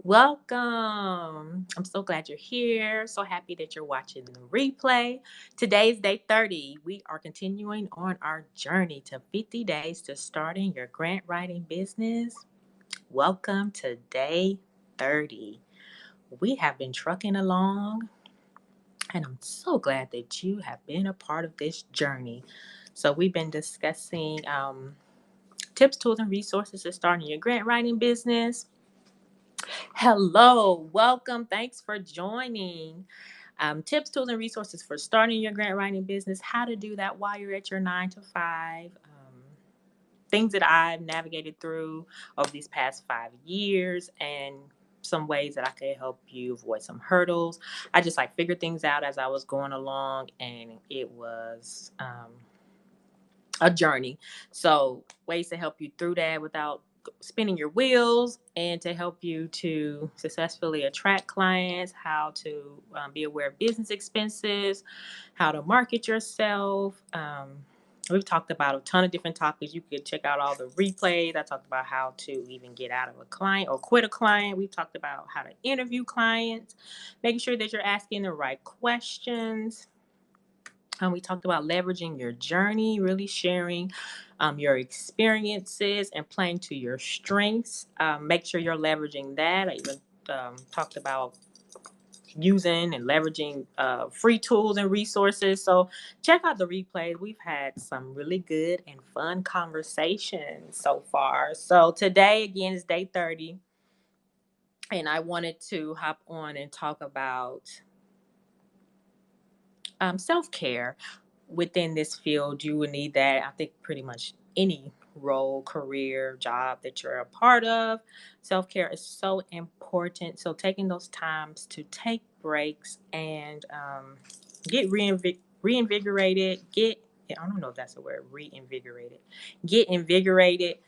Welcome. I'm so glad you're here. So happy that you're watching the replay. Today's day 30. We are continuing on our journey to 50 days to starting your grant writing business. Welcome to day 30. We have been trucking along, and I'm so glad that you have been a part of this journey. So, we've been discussing tips, tools, and resources to starting your grant writing business. Hello, welcome. Thanks for joining. Tips, tools, and resources for starting your grant writing business, how to do that while you're at your 9 to 5. Things that I've navigated through over these past 5 years, and some ways that I could help you avoid some hurdles. I just like figured things out as I was going along, and it was a journey. So, ways to help you through that without spinning your wheels, and to help you to successfully attract clients, how to be aware of business expenses, how to market yourself. We've talked about a ton of different topics. You could check out all the replays. I talked about how to even get out of a client or quit a client. We've talked about how to interview clients, making sure that you're asking the right questions. We talked about leveraging your journey, really sharing your experiences and playing to your strengths. Make sure you're leveraging that. I even talked about using and leveraging free tools and resources. So check out the replay. We've had some really good and fun conversations so far. So today, again, is day 30. And I wanted to hop on and talk about self-care. Within this field, you will need that. I think pretty much any role, career, job that you're a part of, self-care is so important. So taking those times to take breaks and get reinvigorated, I don't know if that's a word, reinvigorated, get invigorated,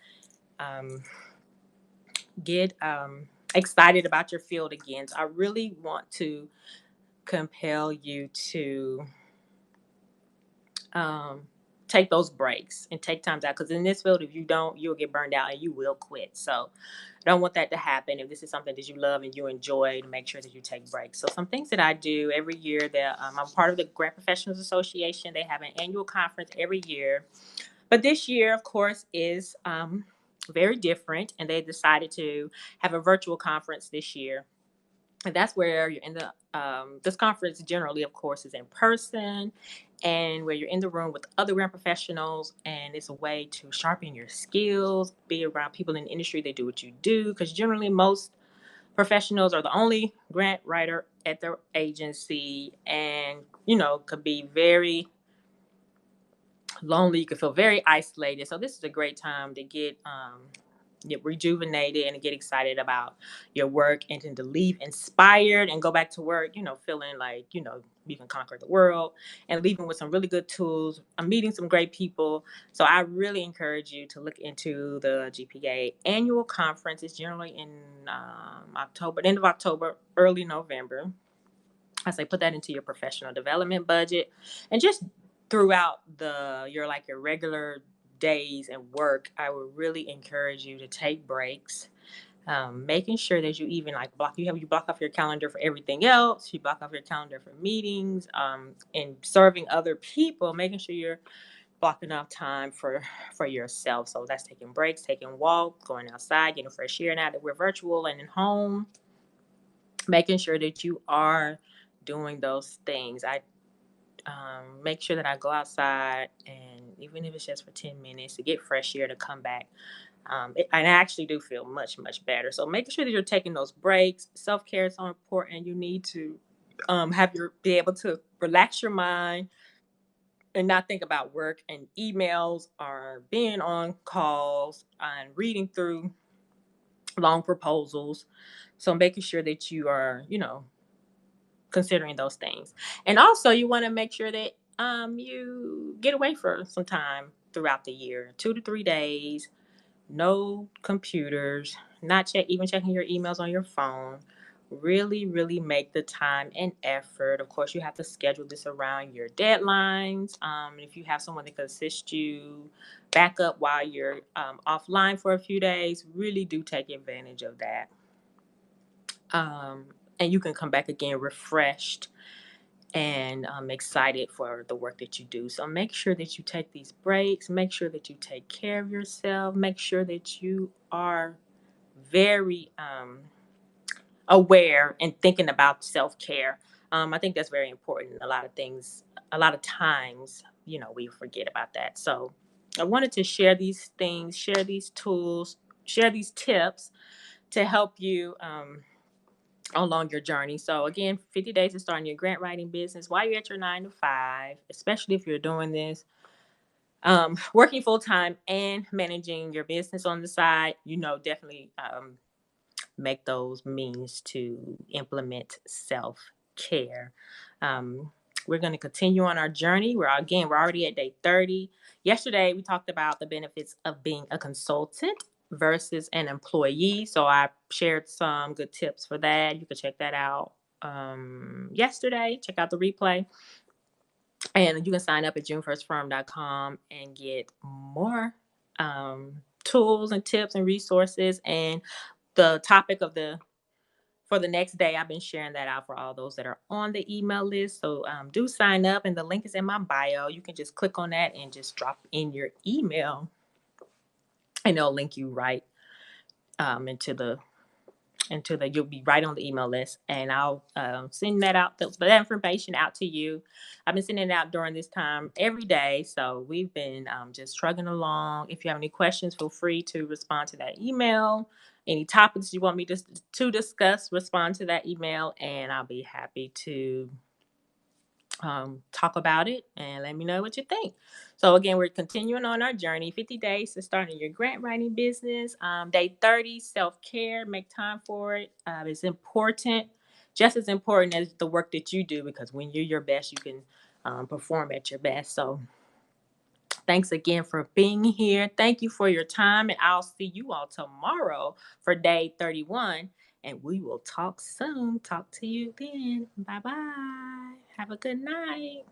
um, get excited about your field again. So I really want to compel you to um, take those breaks and take times out, because in this field, if you don't, you'll get burned out and you will quit. So I don't want that to happen. If this is something that you love and you enjoy, to make sure that you take breaks. So some things that I do every year, that I'm part of the Grant Professionals Association. They have an annual conference every year, but this year, of course, is very different, and they decided to have a virtual conference this year. And that's where you're in the this conference generally, of course, is in person, and where you're in the room with other grant professionals, and it's a way to sharpen your skills, be around people in the industry that do what you do, because generally most professionals are the only grant writer at their agency, and could be very lonely. You could feel very isolated. So this is a great time to get rejuvenated and get excited about your work, and to leave inspired and go back to work, feeling like, you can conquer the world, and leaving with some really good tools. I'm meeting some great people. So I really encourage you to look into the GPA annual conference. It's generally in October, end of October, early November. I say put that into your professional development budget, and just throughout your regular days and work, I would really encourage you to take breaks. Making sure that you even like you block off your calendar for everything else. You block off your calendar for meetings, and serving other people. Making sure you're blocking off time for yourself. So that's taking breaks, taking walks, going outside, getting fresh air. Now that we're virtual and in home, making sure that you are doing those things. I make sure that I go outside, and even if it's just for 10 minutes, to get fresh air, to come back. And I actually do feel much, much better. So making sure that you're taking those breaks. Self-care is so important. You need to be able to relax your mind and not think about work and emails, or being on calls and reading through long proposals. So making sure that you are, considering those things. And also, you want to make sure that you get away for some time throughout the year, 2 to 3 days, no computers, not even checking your emails on your phone. Really, really make the time and effort. Of course, you have to schedule this around your deadlines. If you have someone that can assist you back up while you're offline for a few days, really do take advantage of that. um, and you can come back again refreshed and excited for the work that you do. So make sure that you take these breaks, make sure that you take care of yourself, make sure that you are very aware and thinking about self-care. I think that's very important. A lot of times, we forget about that. So I wanted to share these things, share these tools, share these tips to help you along your journey. So again, 50 days to starting your grant writing business while you're at your 9 to 5, especially if you're doing this, working full time and managing your business on the side, definitely make those means to implement self care. Um, we're going to continue on our journey. We're already at day 30. Yesterday, we talked about the benefits of being a consultant versus an employee. So I shared some good tips for that. You can check that out yesterday. Check out the replay. And you can sign up at junefirstfirm.com and get more tools and tips and resources. And the topic of the for the next day, I've been sharing that out for all those that are on the email list. So do sign up, and the link is in my bio. You can just click on that and just drop in your email, and it'll link you right into the you'll be right on the email list, and I'll send that information out to you. I've been sending it out during this time every day, so we've been just trugging along. If you have any questions, feel free to respond to that email. Any topics you want me to discuss, respond to that email, and I'll be happy to talk about it and let me know what you think. So again, we're continuing on our journey. 50 days to starting your grant writing business. Day 30, self-care. Make time for it. It's important, just as important as the work that you do, because when you're your best, you can perform at your best. So thanks again for being here. Thank you for your time, and I'll see you all tomorrow for day 31. And we will talk soon. Talk to you then. Bye bye. Have a good night.